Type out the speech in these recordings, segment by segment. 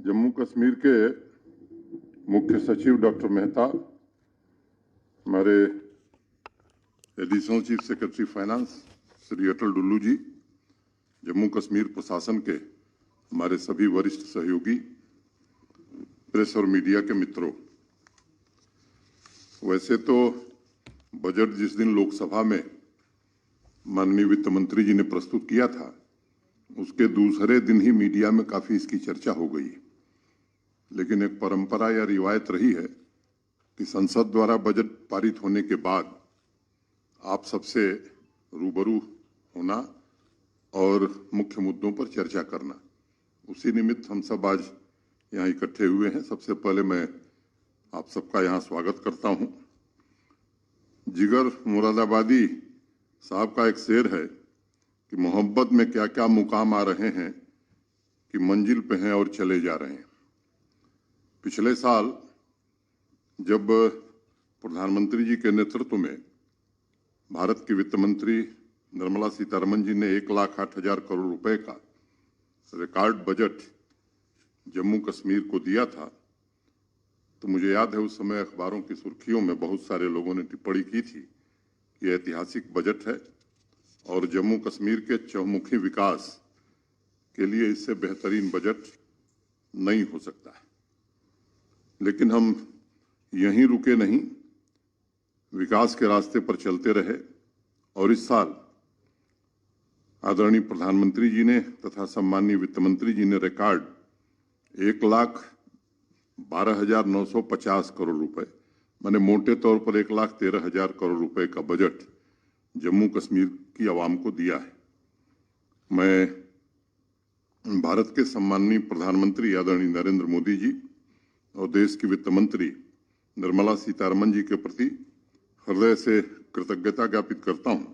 जम्मू कश्मीर के मुख्य सचिव डॉक्टर मेहता, हमारे additional chief secretary finance Shri Atal Dulloo ji, Jammu Kashmir प्रशासन के हमारे सभी वरिष्ठ सहयोगी, प्रेस और मीडिया के मित्रों, वैसे तो बजट जिस दिन लोकसभा में माननीय वित्त मंत्री जी ने प्रस्तुत किया था, उसके दूसरे दिन ही मीडिया में काफी इसकी चर्चा हो गई। लेकिन एक परंपरा या रिवायत रही है कि संसद द्वारा बजट पारित होने के बाद आप सबसे रूबरू होना और मुख्य मुद्दों पर चर्चा करना, उसी निमित्त हम सब आज यहाँ इकट्ठे हुए हैं। सबसे पहले मैं आप सबका यहाँ स्वागत करता हूँ। जिगर मुरादाबादी साहब का एक शेर है कि मोहब्बत में क्या क्या मुकाम आ रहे हैं कि मंजिल पे हैं और चले जा रहे हैं। पिछले साल जब प्रधानमंत्री जी के नेतृत्व में भारत की वित्त मंत्री निर्मला सीतारमण जी ने 1,08,000 करोड़ रुपए का रिकॉर्ड बजट जम्मू कश्मीर को दिया था, तो मुझे याद है उस समय अखबारों की सुर्खियों में बहुत सारे लोगों ने टिप्पणी की थी कि ऐतिहासिक बजट है और जम्मू कश्मीर के चहुमुखी विकास के लिए इससे बेहतरीन बजट नहीं हो सकता है। लेकिन हम यहीं रुके नहीं, विकास के रास्ते पर चलते रहे और इस साल आदरणीय प्रधानमंत्री जी ने तथा सम्माननीय वित्त मंत्री जी ने रिकॉर्ड 1,12,950 करोड़ रुपए, माने मोटे तौर पर 1,13,000 करोड़ रुपए का बजट जम्मू कश्मीर की आवाम को दिया है। मैं भारत के सम्माननीय प्रधानमंत्री आदरणीय नरेंद्र मोदी जी और देश की वित्त मंत्री निर्मला सीतारमण जी के प्रति हृदय से कृतज्ञता ज्ञापित करता हूं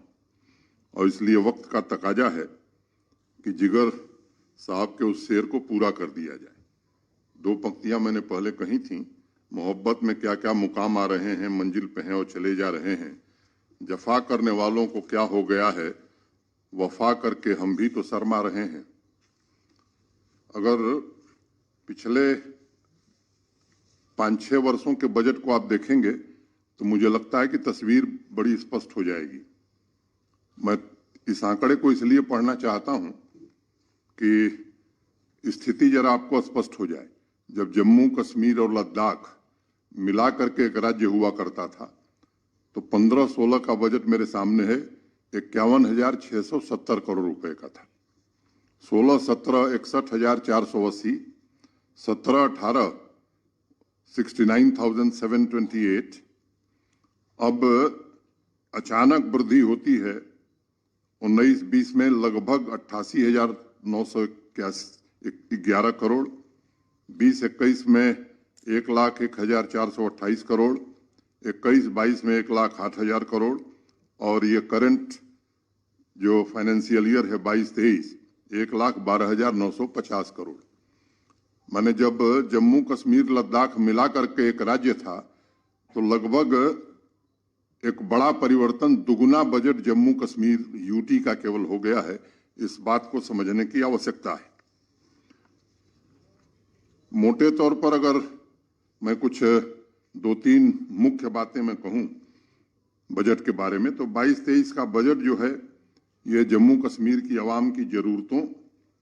और इसलिए वक्त का तकाजा है कि जिगर साहब के उस शेर को पूरा कर दिया जाए। 2 पंक्तियां मैंने पहले कही थी, मोहब्बत में क्या क्या मुकाम आ रहे हैं, मंजिल पे हैं और चले जा रहे हैं। जफा करने वालों को क्या हो गया है, वफा करके हम भी तो शर्मा रहे हैं। अगर पिछले 5-6 वर्षों के बजट को आप देखेंगे तो मुझे लगता है कि तस्वीर बड़ी स्पष्ट हो जाएगी। मैं इस आंकड़े को इसलिए पढ़ना चाहता हूं कि स्थिति जरा आपको स्पष्ट हो जाए। जब जम्मू कश्मीर और लद्दाख मिला करके एक राज्य हुआ करता था तो 15-16 का बजट मेरे सामने है 51,670 करोड़ रुपए का था। 16-17 61,480, 17-18 69,728। अब अचानक वृद्धि होती है 19-20 में लगभग 88,911 करोड़, 20-21 में 1,01,428 करोड़, 21-22 में 1,08,000 करोड़ और ये करंट जो फाइनेंशियल ईयर है 22-23 1,12,950 करोड़। माने जब जम्मू कश्मीर लद्दाख मिला करके एक राज्य था तो लगभग एक बड़ा परिवर्तन, दुगुना बजट जम्मू कश्मीर यूटी का केवल हो गया है। इस बात को समझने की आवश्यकता है। मोटे तौर पर अगर मैं कुछ 2-3 मुख्य बातें मैं कहूं बजट के बारे में, तो 22-23 का बजट जो है ये जम्मू कश्मीर की आवाम की जरूरतों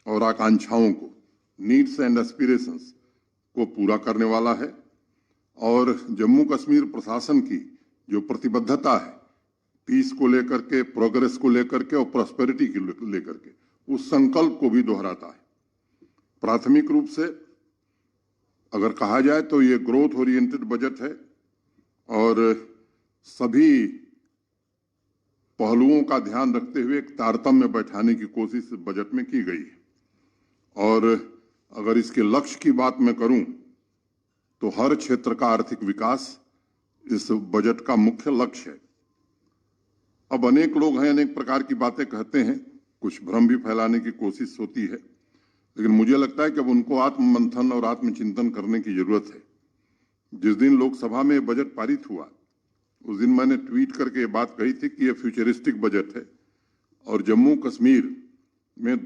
और आकांक्षाओं को, नीड्स एंड एस्पिरेशंस को पूरा करने वाला है और जम्मू कश्मीर प्रशासन की जो प्रतिबद्धता है पीस को लेकर के, प्रोग्रेस को लेकर के और प्रॉस्पेरिटी को लेकर के, उस संकल्प को भी दोहराता है। प्राथमिक रूप से अगर कहा जाए तो ये ग्रोथ ओरिएंटेड बजट है और सभी पहलुओं का ध्यान रखते हुए एक तारतम्य बैठाने की कोशिश बजट में की गई है। और अगर इसके लक्ष्य की बात मैं करूं तो हर क्षेत्र का आर्थिक विकास इस बजट का मुख्य लक्ष्य है। अब अनेक लोग हैं, अनेक प्रकार की बातें कहते हैं, कुछ भ्रम भी फैलाने की कोशिश होती है, लेकिन मुझे लगता है कि अब उनको आत्ममंथन और आत्मचिंतन करने की जरूरत है। जिस दिन लोकसभा में बजट पारित हुआ उस दिन मैंने ट्वीट करके ये बात कही थी कि ये फ्यूचरिस्टिक बजट है और जम्मू कश्मीर में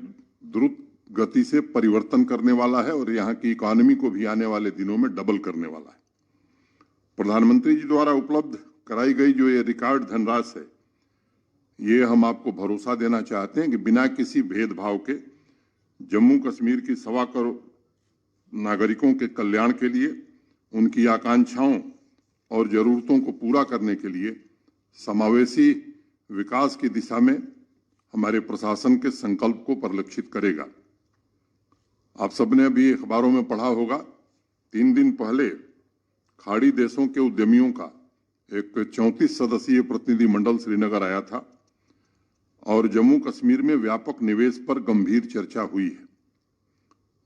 द्रुत गति से परिवर्तन करने वाला है और यहाँ की इकोनॉमी को भी आने वाले दिनों में डबल करने वाला है। प्रधानमंत्री जी द्वारा उपलब्ध कराई गई जो ये रिकॉर्ड धनराशि है, ये हम आपको भरोसा देना चाहते हैं कि बिना किसी भेदभाव के जम्मू कश्मीर की 1.25 करोड़ नागरिकों के कल्याण के लिए, उनकी आकांक्षाओं और जरूरतों को पूरा करने के लिए समावेशी विकास की दिशा में हमारे प्रशासन के संकल्प को परिलक्षित करेगा। आप सबने अभी अखबारों में पढ़ा होगा, 3 दिन पहले खाड़ी देशों के उद्यमियों का एक 34 सदस्यीय प्रतिनिधि मंडल श्रीनगर आया था और जम्मू कश्मीर में व्यापक निवेश पर गंभीर चर्चा हुई है।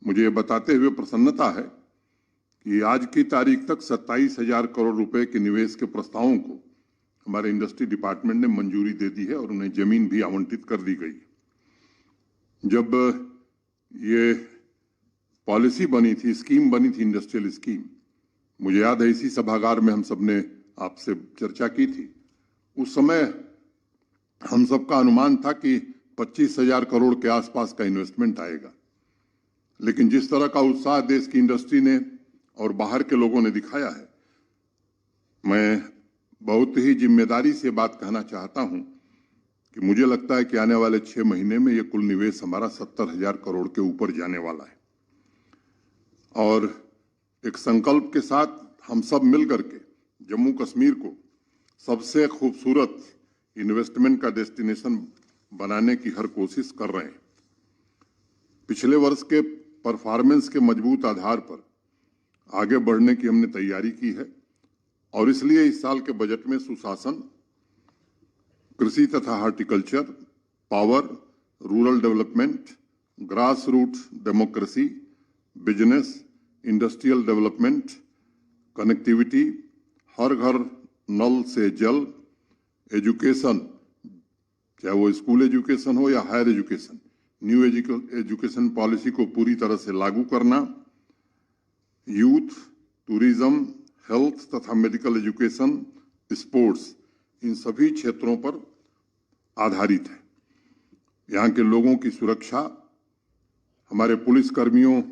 मुझे ये बताते हुए प्रसन्नता है कि आज की तारीख तक 27,000 करोड़ रुपए के निवेश के प्रस्तावों को हमारे इंडस्ट्री डिपार्टमेंट ने मंजूरी दे दी है और उन्हें जमीन भी आवंटित कर दी गई। जब ये पॉलिसी बनी थी, स्कीम बनी थी, इंडस्ट्रियल स्कीम, मुझे याद है इसी सभागार में हम सबने आपसे चर्चा की थी। उस समय हम सबका अनुमान था कि 25,000 करोड़ के आसपास का इन्वेस्टमेंट आएगा, लेकिन जिस तरह का उत्साह देश की इंडस्ट्री ने और बाहर के लोगों ने दिखाया है, मैं बहुत ही जिम्मेदारी से बात कहना चाहता हूं कि मुझे लगता है कि आने वाले 6 महीने में ये कुल निवेश हमारा 70,000 करोड़ के ऊपर जाने वाला है। और एक संकल्प के साथ हम सब मिलकर के जम्मू कश्मीर को सबसे खूबसूरत इन्वेस्टमेंट का डेस्टिनेशन बनाने की हर कोशिश कर रहे हैं। पिछले वर्ष के परफॉर्मेंस के मजबूत आधार पर आगे बढ़ने की हमने तैयारी की है और इसलिए इस साल के बजट में सुशासन, कृषि तथा horticulture, power, rural development, grass root democracy, business, industrial development, connectivity, हर घर नल से जल, एजुकेशन, चाहे वो स्कूल एजुकेशन हो या higher education, new education policy को पूरी तरह से लागू करना, यूथ, टूरिज्म, हेल्थ तथा मेडिकल एजुकेशन, स्पोर्ट्स, इन सभी क्षेत्रों पर आधारित है। यहाँ के लोगों की सुरक्षा, हमारे पुलिस कर्मियों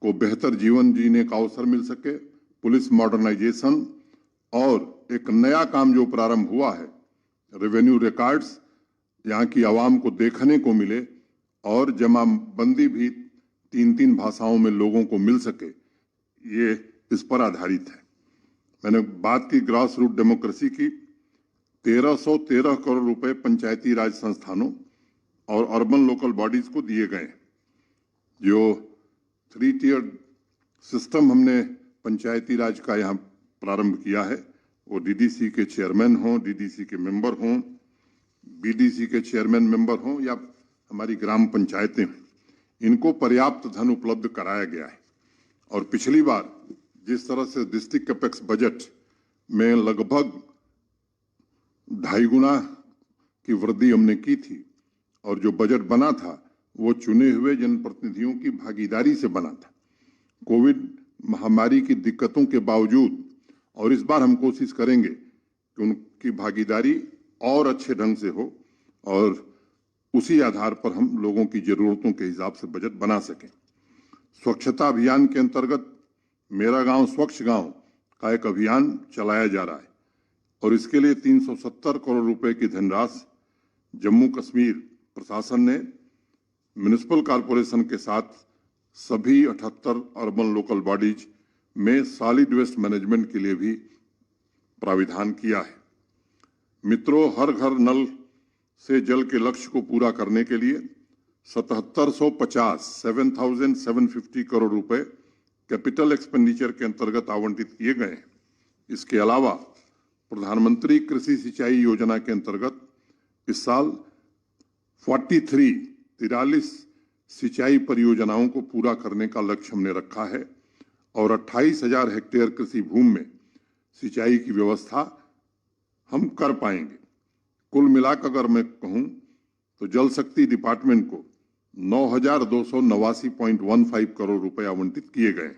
को बेहतर जीवन जीने का अवसर मिल सके, पुलिस मॉडर्नाइजेशन और एक नया काम जो प्रारंभ हुआ है, रेवेन्यू रिकॉर्ड्स, यहाँ की आवाम को देखने को मिले और जमाबंदी भी 3-3 भाषाओं में लोगों को मिल सके, ये इस पर आधारित है। मैंने बात की ग्रास रूट डेमोक्रेसी की। 1313 करोड़ रुपए पंचायती राज संस्थानों और अर्बन लोकल बॉडीज को दिए गए। जो 3 टियर सिस्टम हमने पंचायती राज का यहाँ प्रारंभ किया है, वो डीडीसी के चेयरमैन हों, डीडीसी के मेंबर हों, बीडीसी के चेयरमैन मेंबर हों या हमारी ग्राम पंचायतें, इनको पर्याप्त धन उपलब्ध कराया गया है। और पिछली बार जिस तरह से डिस्ट्रिक्ट कैपेक्स बजट में लगभग 2.5 गुना की वृद्धि हमने की थी और जो बजट बना था वो चुने हुए जनप्रतिनिधियों की भागीदारी से बना था। कोविड महामारी की दिक्कतों के बावजूद, और इस बार हम कोशिश करेंगे कि उनकी भागीदारी और अच्छे ढंग से हो और उसी आधार पर हम लोगों की जरूरतों के हिसाब से बजट बना सकें। स्वच्छता अभियान के अंतर्गत मेरा गांव स्वच्छ गांव का एक अभियान चलाया जा रहा है और इसके लिए 370 करोड़ रुपए की धनराशि जम्मू कश्मीर प्रशासन ने म्युनिसिपल कॉरपोरेशन के साथ सभी 78 अर्बन लोकल बॉडीज में सॉलिड वेस्ट मैनेजमेंट के लिए भी प्राविधान किया है। मित्रों, हर घर नल से जल के लक्ष्य को पूरा करने के लिए 7,750 करोड़ रुपए कैपिटल एक्सपेंडिचर के अंतर्गत आवंटित किए गए। इसके अलावा प्रधानमंत्री कृषि सिंचाई योजना के अंतर्गत इस साल 43 सिंचाई परियोजनाओं को पूरा करने का लक्ष्य हमने रखा है और 28,000 हेक्टेयर कृषि भूमि में सिंचाई की व्यवस्था हम कर पाएंगे। कुल मिलाकर अगर मैं कहूं तो जल शक्ति डिपार्टमेंट को 9,289.15 करोड़ रुपए आवंटित किए गए।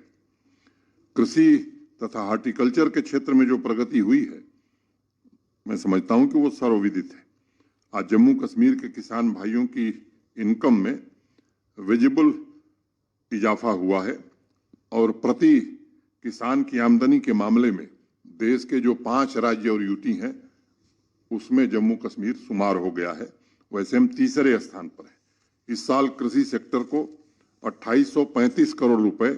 कृषि तथा हॉर्टिकल्चर के क्षेत्र में जो प्रगति हुई है, मैं समझता हूं कि वो सर्वविदित है। आज जम्मू कश्मीर के किसान भाइयों की इनकम में विजिबल इजाफा हुआ है और प्रति किसान की आमदनी के मामले में देश के जो 5 राज्य और यूटी हैं उसमें जम्मू कश्मीर शुमार हो गया है। वैसे हम तीसरे स्थान पर हैं। इस साल कृषि सेक्टर को 2835 करोड़ रुपए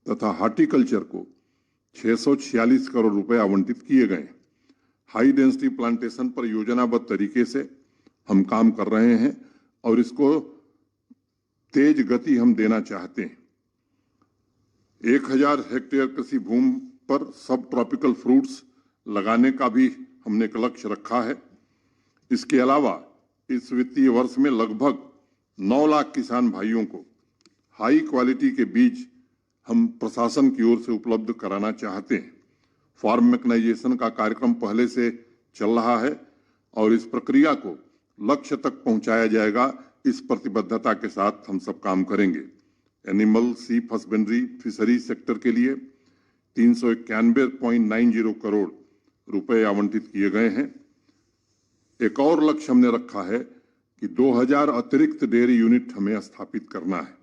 तथा हॉर्टिकल्चर को 646 करोड़ रुपए आवंटित किए गए। हाई डेंसिटी प्लांटेशन पर योजनाबद्ध तरीके से हम काम कर रहे हैं और इसको तेज गति हम देना चाहते हैं। 1000 हेक्टेयर कृषि भूमि पर सब ट्रॉपिकल फ्रूट्स लगाने का भी हमने एक लक्ष्य रखा है। इसके अलावा इस वित्तीय वर्ष में लगभग 9 लाख किसान भाइयों को हाई क्वालिटी के बीज हम प्रशासन की ओर से उपलब्ध कराना चाहते हैं। फार्म मैकेनाइजेशन का कार्यक्रम पहले से चल रहा है और इस प्रक्रिया को लक्ष्य तक पहुंचाया जाएगा। इस प्रतिबद्धता के साथ हम सब काम करेंगे। एनिमल सीप हस्बेंड्री फिशरी सेक्टर के लिए 391.90 करोड़ रुपए आवंटित किए गए हैं। एक और लक्ष्य हमने रखा है कि 2000 अतिरिक्त डेयरी यूनिट हमें स्थापित करना है।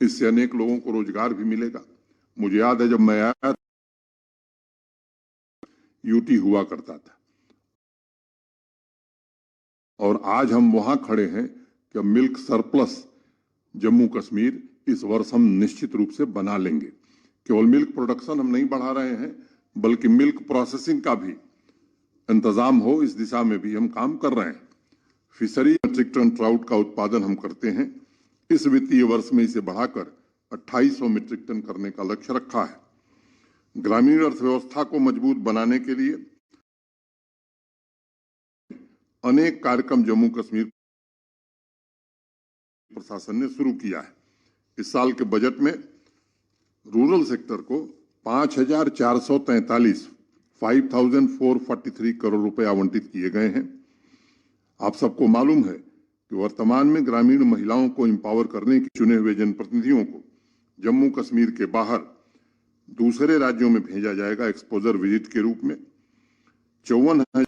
इससे अनेक लोगों को रोजगार भी मिलेगा। मुझे याद है जब मैं आया यूटी हुआ करता था और आज हम वहां खड़े हैं कि मिल्क सरप्लस जम्मू कश्मीर इस वर्ष हम निश्चित रूप से बना लेंगे। केवल मिल्क प्रोडक्शन हम नहीं बढ़ा रहे हैं बल्कि मिल्क प्रोसेसिंग का भी इंतजाम हो, इस दिशा में भी हम काम कर रहे हैं। फिशरी मेट्रिक टन ट्राउट का उत्पादन हम करते हैं। इस वित्तीय वर्ष में इसे बढ़ाकर 2800 मीट्रिक टन करने का लक्ष्य रखा है। ग्रामीण अर्थव्यवस्था को मजबूत बनाने के लिए अनेक कार्यक्रम जम्मू कश्मीर प्रशासन ने शुरू किया है। इस साल के बजट में रूरल सेक्टर को 5443 करोड़ रुपए आवंटित किए गए हैं। आप सबको मालूम है कि वर्तमान में ग्रामीण महिलाओं को एम्पावर करने के चुने हुए जनप्रतिनिधियों को जम्मू कश्मीर के बाहर दूसरे राज्यों में भेजा जाएगा एक्सपोजर विजिट के रूप में। 54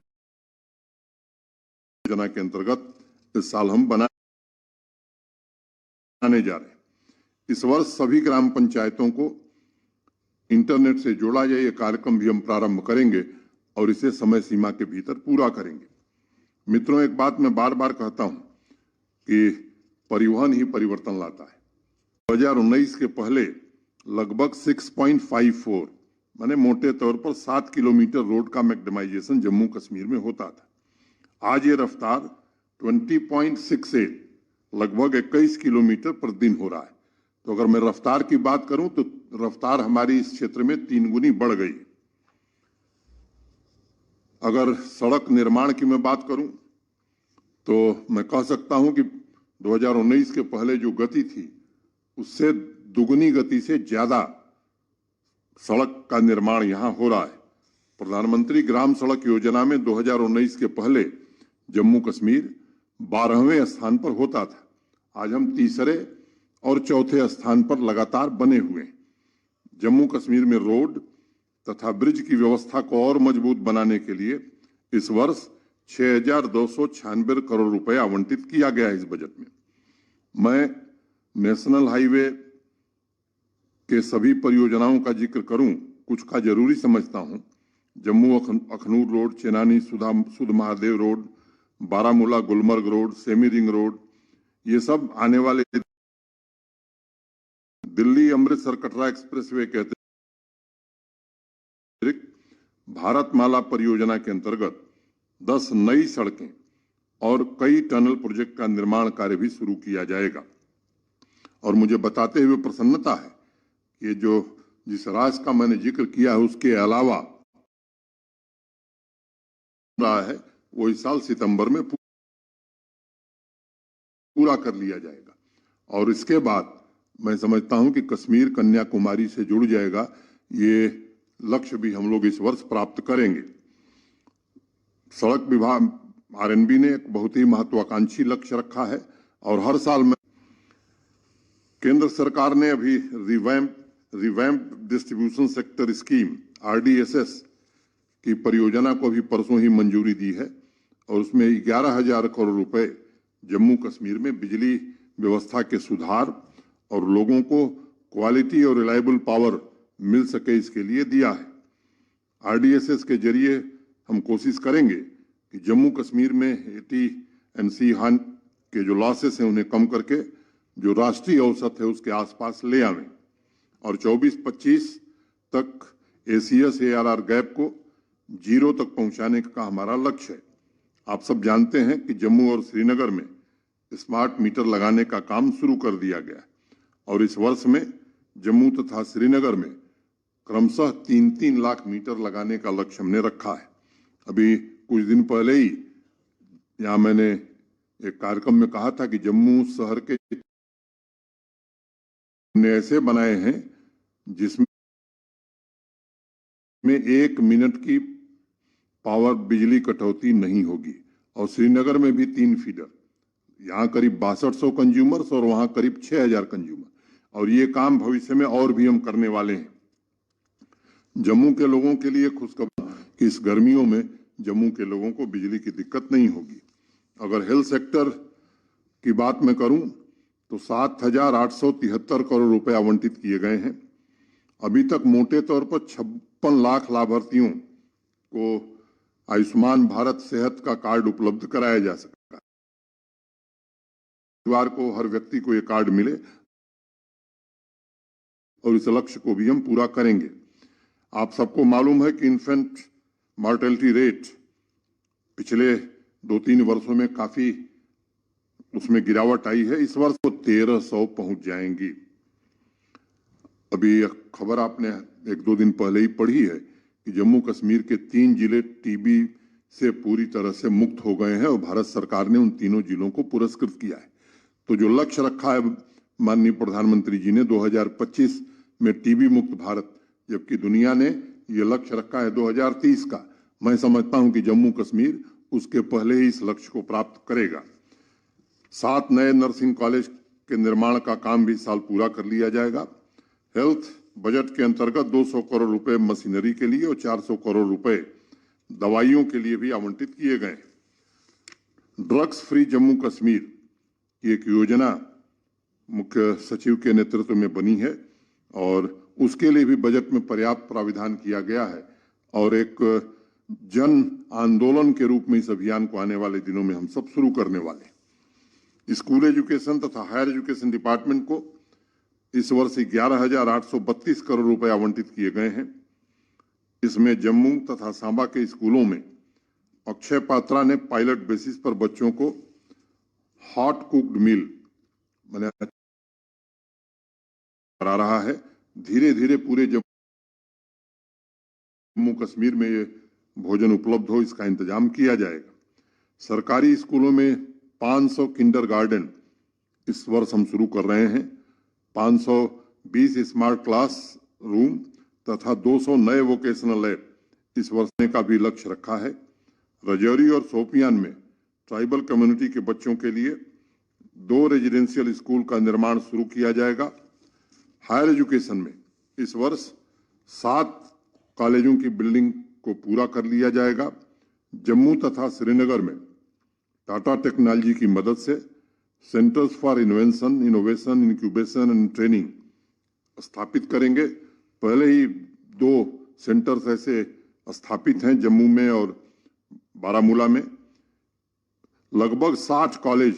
योजना के अंतर्गत इस साल हम बनाने जा रहे हैं। इस वर्ष सभी ग्राम पंचायतों को इंटरनेट से जोड़ा जाए, ये कार्यक्रम भी हम प्रारंभ करेंगे और इसे समय सीमा के भीतर पूरा करेंगे। मित्रों, एक बात मैं बार बार कहता हूं कि परिवहन ही परिवर्तन लाता है। 2019 के पहले लगभग 6.54 माने मोटे तौर पर 7 किलोमीटर रोड का मैक्डेमाइजेशन जम्मू कश्मीर में होता था। आज ये रफ्तार 20.68 लगभग 21 किलोमीटर प्रतिदिन हो रहा है। तो अगर मैं रफ्तार की बात करूं तो रफ्तार हमारी इस क्षेत्र में 3 गुनी बढ़ गई। अगर सड़क निर्माण की मैं बात करूं तो मैं कह सकता हूं कि 2019 के पहले जो गति थी उससे दुगुनी गति से ज्यादा सड़क का निर्माण यहां हो रहा है। प्रधानमंत्री ग्राम सड़क योजना में 2019 के पहले जम्मू कश्मीर 12वें स्थान पर होता था। आज हम तीसरे और चौथे स्थान पर लगातार बने हुए हैं। जम्मू कश्मीर में रोड तथा ब्रिज की व्यवस्था को और मजबूत बनाने के लिए इस वर्ष 6296 करोड़ रुपए आवंटित किया गया है। इस बजट में मैं नेशनल हाईवे के सभी परियोजनाओं का जिक्र करूं, कुछ का जरूरी समझता हूं। जम्मू अखनूर रोड, चेनानी सुध Mahadev road, Baramulla Gulmarg road, semi ring road, ये सब आने वाले दिल्ली अमृतसर कटरा एक्सप्रेसवे के अतिरिक्त भारतमाला परियोजना के अंतर्गत 10 नई सड़कें और कई टनल प्रोजेक्ट का निर्माण कार्य भी शुरू किया जाएगा। और मुझे बताते हुए प्रसन्नता है कि जिस राशि का मैंने जिक्र किया है उसके अलावा रहा है वो इस साल सितंबर में पूरा कर लिया जाएगा। और इसके बाद मैं समझता हूं कि कश्मीर कन्याकुमारी से जुड़ जाएगा। ये लक्ष्य भी हम लोग इस वर्ष प्राप्त करेंगे। सड़क विभाग आरएनबी ने एक बहुत ही महत्वाकांक्षी लक्ष्य रखा है और हर साल में केंद्र सरकार ने अभी revamp distribution sector scheme RDSS की परियोजना को भी परसों ही मंजूरी दी है और उसमें 11,000 करोड़ रुपए जम्मू कश्मीर में बिजली व्यवस्था के सुधार और लोगों को क्वालिटी और रिलायबल पावर मिल सके, इसके लिए दिया है। आरडीएसएस के जरिए हम कोशिश करेंगे कि जम्मू कश्मीर में AT&C हान के जो लॉसेस हैं उन्हें कम करके जो राष्ट्रीय औसत है उसके आसपास ले आवें और 24-25 तक ACS ARR गैप को 0 तक पहुंचाने का हमारा लक्ष्य है। आप सब जानते हैं कि जम्मू और श्रीनगर में स्मार्ट मीटर लगाने का काम शुरू कर दिया गया है और इस वर्ष में जम्मू तथा श्रीनगर में क्रमशः 3-3 लाख मीटर लगाने का लक्ष्य हमने रखा है। अभी कुछ दिन पहले ही यहाँ मैंने एक कार्यक्रम में कहा था कि जम्मू शहर के ऐसे बनाए हैं जिसमें 1 मिनट की पावर बिजली कटौती नहीं होगी और श्रीनगर में भी 3 फीडर, यहाँ करीब 6200 कंज्यूमर्स और वहां करीब 6000 कंज्यूमर और ये काम भविष्य में और भी हम करने वाले हैं। जम्मू के लोगों के लिए खुशखबरी कि इस गर्मियों में जम्मू के लोगों को बिजली की दिक्कत नहीं होगी। अगर हेल्थ सेक्टर की बात मैं करूं तो 7,873 करोड़ रुपए आवंटित किए गए हैं। अभी तक मोटे तौर पर 56 लाख लाभार्थियों को आयुष्मान भारत सेहत का कार्ड उपलब्ध कराया जा सकता है। परिवार को, हर व्यक्ति को ये कार्ड मिले और इस लक्ष्य को भी हम पूरा करेंगे। आप सबको मालूम है कि इन्फेंट मॉर्टेलिटी रेट पिछले 2-3 वर्षों में काफी उसमें गिरावट आई है। इस वर्ष वो 1300 पहुंच जाएंगी। अभी खबर आपने 1-2 दिन पहले ही पढ़ी है कि जम्मू कश्मीर के 3 जिले टीबी से पूरी तरह से मुक्त हो गए हैं और भारत सरकार ने उन तीनों जिलों को पुरस्कृत किया है। तो जो लक्ष्य रखा है माननीय प्रधानमंत्री जी ने 2025 में टीबी मुक्त भारत, जबकि दुनिया ने ये लक्ष्य रखा है 2030 का, मैं समझता हूं कि जम्मू कश्मीर उसके पहले ही इस लक्ष्य को प्राप्त करेगा। 7 नए नर्सिंग कॉलेज के निर्माण का काम भी इस साल पूरा कर लिया जाएगा। हेल्थ बजट के अंतर्गत 200 करोड़ रुपए मशीनरी के लिए और 400 करोड़ रुपए दवाइयों के लिए भी आवंटित किए गए। ड्रग्स फ्री जम्मू कश्मीर की एक योजना मुख्य सचिव के नेतृत्व में बनी है और उसके लिए भी बजट में पर्याप्त प्राविधान किया गया है और एक जन आंदोलन के रूप में इस अभियान को आने वाले दिनों में हम सब शुरू करने वाले हैं। स्कूल एजुकेशन तथा हायर एजुकेशन डिपार्टमेंट को इस वर्ष 11,832 करोड़ रुपए आवंटित किए गए हैं। इसमें जम्मू तथा सांबा के स्कूलों में अक्षय पात्रा ने पायलट बेसिस पर बच्चों को हॉट कुक्ड मील करा रहा है। धीरे धीरे पूरे जम्मू कश्मीर में ये भोजन उपलब्ध हो, इसका इंतजाम किया जाएगा। सरकारी स्कूलों में 500 किंडरगार्टन इस वर्ष हम शुरू कर रहे हैं। 520 स्मार्ट क्लास रूम तथा 200 नए वोकेशनल लैब इस वर्ष का भी लक्ष्य रखा है। राजौरी और शोपियान में ट्राइबल कम्युनिटी के बच्चों के लिए 2 रेजिडेंशियल स्कूल का निर्माण शुरू किया जाएगा। हायर एजुकेशन में इस वर्ष 7 कॉलेजों की बिल्डिंग को पूरा कर लिया जाएगा। जम्मू तथा श्रीनगर में टाटा टेक्नोलॉजी की मदद से centres for invention, innovation, incubation and training स्थापित करेंगे। पहले ही 2 सेंटर्स ऐसे स्थापित हैं जम्मू में और बारामूला में। लगभग 60 कॉलेज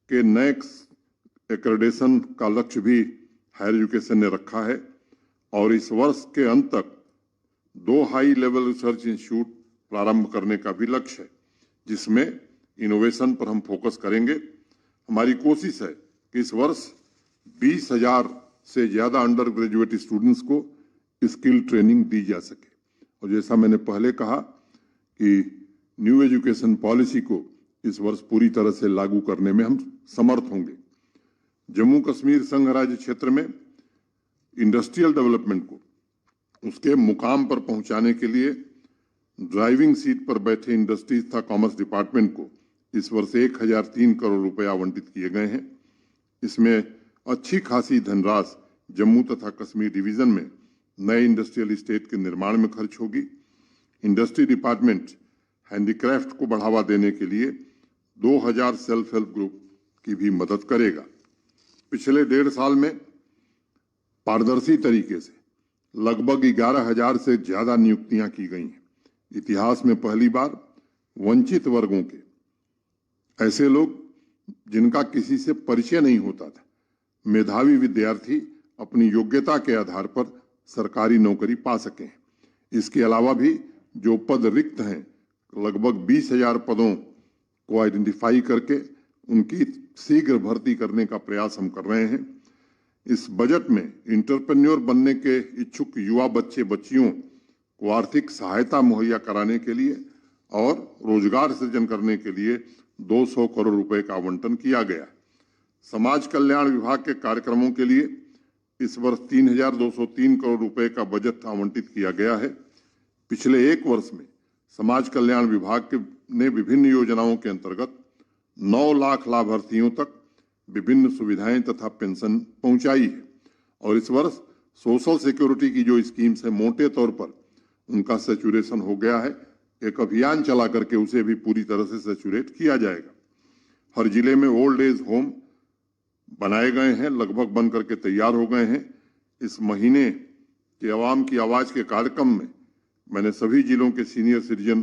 के नेक्स्ट एक्रेडिटेशन का लक्ष्य भी हायर एजुकेशन ने रखा है और इस वर्ष के अंत तक 2 हाई लेवल रिसर्च इंस्टीट्यूट प्रारंभ करने का भी लक्ष्य है, जिसमें इनोवेशन पर हम फोकस करेंगे। हमारी कोशिश है कि इस वर्ष 20,000 से ज्यादा अंडर ग्रेजुएट स्टूडेंट्स को स्किल ट्रेनिंग दी जा सके और जैसा मैंने पहले कहा कि न्यू एजुकेशन पॉलिसी को इस वर्ष पूरी तरह से लागू करने में हम समर्थ होंगे। जम्मू कश्मीर संघ राज्य क्षेत्र में इंडस्ट्रियल डेवलपमेंट को उसके मुकाम पर पहुंचाने के लिए ड्राइविंग सीट पर बैठे इंडस्ट्रीज तथा कॉमर्स डिपार्टमेंट को इस वर्ष 1,003 करोड़ रुपए आवंटित किए गए हैं। इसमें अच्छी खासी धनराशि जम्मू तथा कश्मीर डिवीजन में नए इंडस्ट्रियल एस्टेट के निर्माण में खर्च होगी। इंडस्ट्री डिपार्टमेंट हैंडीक्राफ्ट को बढ़ावा देने के लिए 2000 सेल्फ हेल्प ग्रुप की भी मदद करेगा। पिछले 1.5 साल में पारदर्शी तरीके से लगभग 11,000 से ज्यादा नियुक्तियां की गई हैं। इतिहास में पहली बार वंचित वर्गों के, ऐसे लोग जिनका किसी से परिचय नहीं होता था, मेधावी विद्यार्थी अपनी योग्यता के आधार पर सरकारी नौकरी पा सकें। इसके अलावा भी जो पद रिक्त हैं, लगभग 20,000 पदों को आइडेंटिफाई करके उनकी शीघ्र भर्ती करने का प्रयास हम कर रहे हैं। इस बजट में इंटरप्रेन्योर बनने के इच्छुक युवा बच्चे बच्चियों को आर्थिक सहायता मुहैया कराने के लिए और रोजगार सृजन करने के लिए 200 करोड़ रुपए का आवंटन किया गया। समाज कल्याण विभाग के कार्यक्रमों के लिए इस वर्ष 3,203 करोड़ रुपए का बजट आवंटित किया गया है। पिछले 1 वर्ष में समाज कल्याण विभाग ने विभिन्न योजनाओं के अंतर्गत 9 लाख लाभार्थियों तक विभिन्न सुविधाएं तथा पेंशन पहुंचाई है और इस वर्ष सोशल सिक्योरिटी की जो स्कीम्स है, मोटे तौर पर उनका सैचुरेशन हो गया है। एक अभियान चला करके उसे भी पूरी तरह से सैचुरेट किया जाएगा। हर जिले में ओल्ड एज होम बनाए गए हैं, लगभग बन करके तैयार हो गए हैं। इस महीने के आवाम की आवाज के कार्यक्रम में मैंने सभी जिलों के सीनियर सिटीजन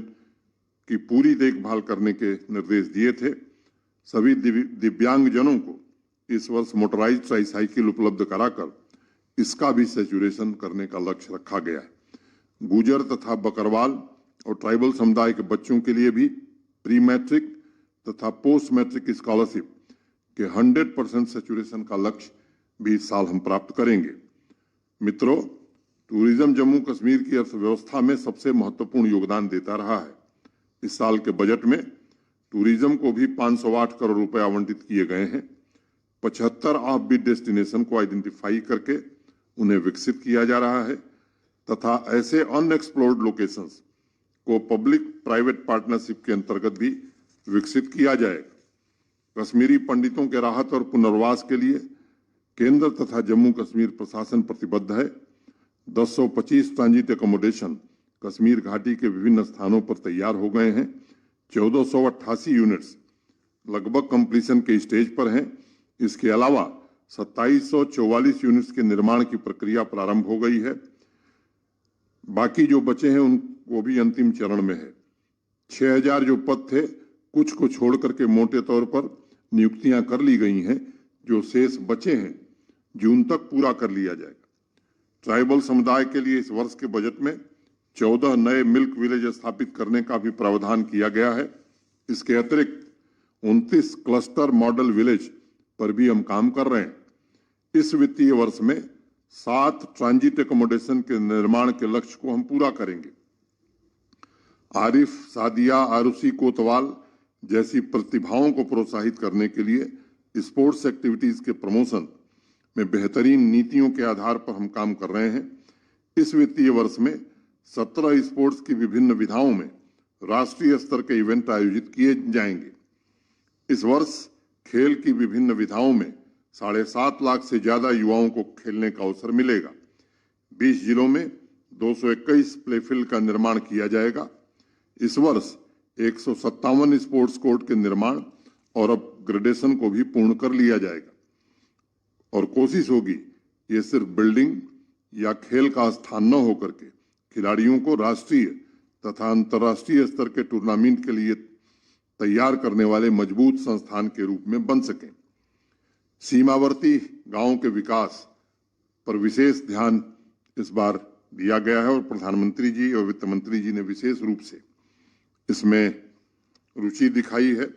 की पूरी देखभाल करने के निर्देश दिए थे। सभी दिव्यांगजनों को इस वर्ष मोटराइज्ड ट्राईसाइकिल उपलब्ध कराकर इसका भी सैचुरेशन करने का लक्ष्य रखा गया है। गुर्जर तथा बकरवाल और ट्राइबल समुदाय के बच्चों के लिए भी प्री मैट्रिक तथा पोस्ट मैट्रिक स्कॉलरशिप के 100% सैचुरेशन का लक्ष्य भी इस साल हम प्राप्त करेंगे। मित्रों, टूरिज्म जम्मू कश्मीर की अर्थव्यवस्था में सबसे महत्वपूर्ण योगदान देता रहा है। इस साल के बजट में टूरिज्म को भी 508 करोड़ रुपए आवंटित किए गए हैं। 75 ऑफबीट डेस्टिनेशन को आइडेंटिफाई करके उन्हें विकसित किया जा रहा है तथा ऐसे अनएक्सप्लोर्ड लोकेशंस को पब्लिक प्राइवेट पार्टनरशिप के अंतर्गत भी विकसित किया जाएगा। कश्मीरी पंडितों के राहत और पुनर्वास के लिए केंद्र तथा जम्मू कश्मीर प्रशासन प्रतिबद्ध है। 1025 ट्रांजिट एकोमोडेशन कश्मीर घाटी के विभिन्न स्थानों पर तैयार हो गए हैं। 1488 यूनिट्स लगभग कंप्लीशन के स्टेज पर हैं। इसके अलावा 2744 यूनिट्स के निर्माण की प्रक्रिया प्रारंभ हो गई है। बाकी जो बचे हैं उनको भी अंतिम चरण में है। 6000 जो पद थे, कुछ को छोड़ करके मोटे तौर पर नियुक्तियां कर ली गई हैं। जो शेष बचे हैं जून तक पूरा कर लिया जाएगा। ट्राइबल समुदाय के लिए इस वर्ष के बजट में 14 नए मिल्क विलेज स्थापित करने का भी प्रावधान किया गया है। इसके अतिरिक्त 29 क्लस्टर मॉडल विलेज पर भी हम काम कर रहे हैं। इस वित्तीय वर्ष में 7 ट्रांजिट एकोमोडेशन के निर्माण के लक्ष्य को हम पूरा करेंगे। आरिफ, सादिया, आरुषि कोतवाल जैसी प्रतिभाओं को प्रोत्साहित करने के लिए स्पोर्ट्स एक्टिविटीज के प्रमोशन में बेहतरीन नीतियों के आधार पर हम काम कर रहे हैं। इस वित्तीय वर्ष में 17 स्पोर्ट्स की विभिन्न विधाओं में राष्ट्रीय स्तर के इवेंट आयोजित किए जाएंगे। इस वर्ष खेल की विभिन्न विधाओं में 7.5 लाख से ज्यादा युवाओं को खेलने का अवसर मिलेगा। 20 जिलों में 221 प्लेफील्ड का निर्माण किया जाएगा। इस वर्ष 157 स्पोर्ट्स कोर्ट के निर्माण और अपग्रेडेशन को भी पूर्ण कर लिया जाएगा और कोशिश होगी ये सिर्फ बिल्डिंग या खेल का स्थान न होकर के खिलाड़ियों को राष्ट्रीय तथा अंतर्राष्ट्रीय स्तर के टूर्नामेंट के लिए तैयार करने वाले मजबूत संस्थान के रूप में बन सकें। सीमावर्ती गांवों के विकास पर विशेष ध्यान इस बार दिया गया है और प्रधानमंत्री जी और वित्त मंत्री जी ने विशेष रूप से इसमें रुचि दिखाई है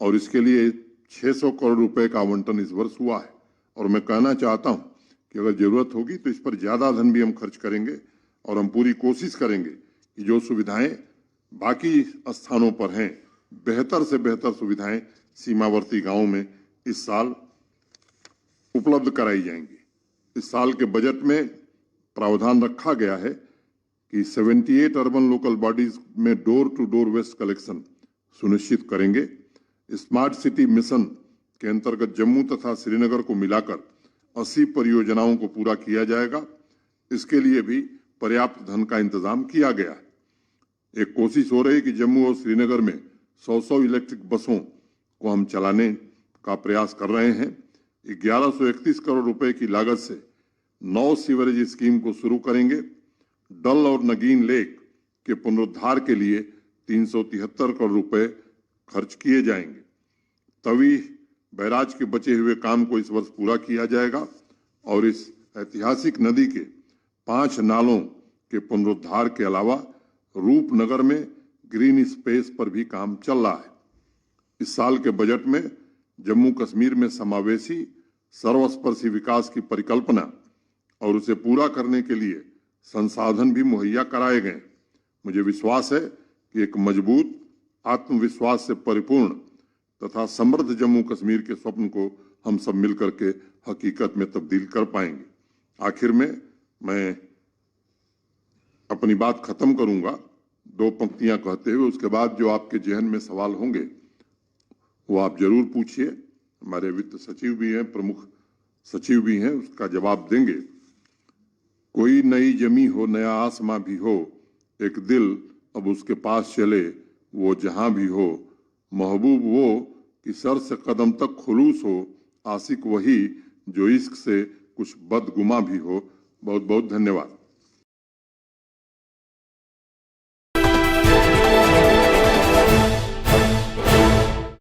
और इसके लिए 600 करोड़ रुपए का आवंटन इस वर्ष हुआ है। और मैं कहना चाहता हूं कि अगर जरूरत होगी तो इस पर ज्यादा धन भी हम खर्च करेंगे और हम पूरी कोशिश करेंगे कि जो सुविधाएं बाकी स्थानों पर हैं, बेहतर से बेहतर सुविधाएं सीमावर्ती गांवों में इस साल उपलब्ध कराई जाएंगी। इस साल के बजट में प्रावधान रखा गया है कि 78 अर्बन लोकल बॉडीज में door to door waste collection सुनिश्चित करेंगे। स्मार्ट सिटी मिशन के अंतर्गत जम्मू तथा श्रीनगर को मिलाकर 80 परियोजनाओं को पूरा किया जाएगा। इसके लिए भी पर्याप्त धन का इंतजाम किया गया है। एक कोशिश हो रही है कि जम्मू और श्रीनगर में 100 इलेक्ट्रिक बसों को हम चलाने का प्रयास कर रहे हैं। 1131 करोड़ रुपए की लागत से 9 सीवरेज स्कीम को शुरू करेंगे। डल और नगीन लेक के पुनरुद्धार के लिए 373 करोड़ रुपए खर्च किए जाएंगे। तवी बैराज के बचे हुए काम को इस वर्ष पूरा किया जाएगा और इस ऐतिहासिक नदी के 5 नालों के पुनरुद्धार के अलावा रूपनगर में ग्रीन स्पेस पर भी काम चल रहा है। इस साल के बजट में जम्मू कश्मीर में समावेशी सर्वस्पर्शी विकास की परिकल्पना और उसे पूरा करने के लिए संसाधन भी मुहैया कराए गए। मुझे विश्वास है कि एक मजबूत, आत्मविश्वास से परिपूर्ण तथा समृद्ध जम्मू कश्मीर के स्वप्न को हम सब मिलकर के हकीकत में तब्दील कर पाएंगे। आखिर में मैं अपनी बात खत्म करूंगा 2 पंक्तियां कहते हुए, उसके बाद जो आपके जहन में सवाल होंगे वो आप जरूर पूछिए। हमारे वित्त सचिव भी हैं, प्रमुख सचिव भी हैं, उसका जवाब देंगे। कोई नई जमी हो, नया आसमां भी हो, एक दिल अब उसके पास चले, वो जहां भी हो, महबूब वो कि सर से कदम तक खुलूस हो, आशिक वही जो इश्क से कुछ बदगुमा भी हो। बहुत बहुत धन्यवाद।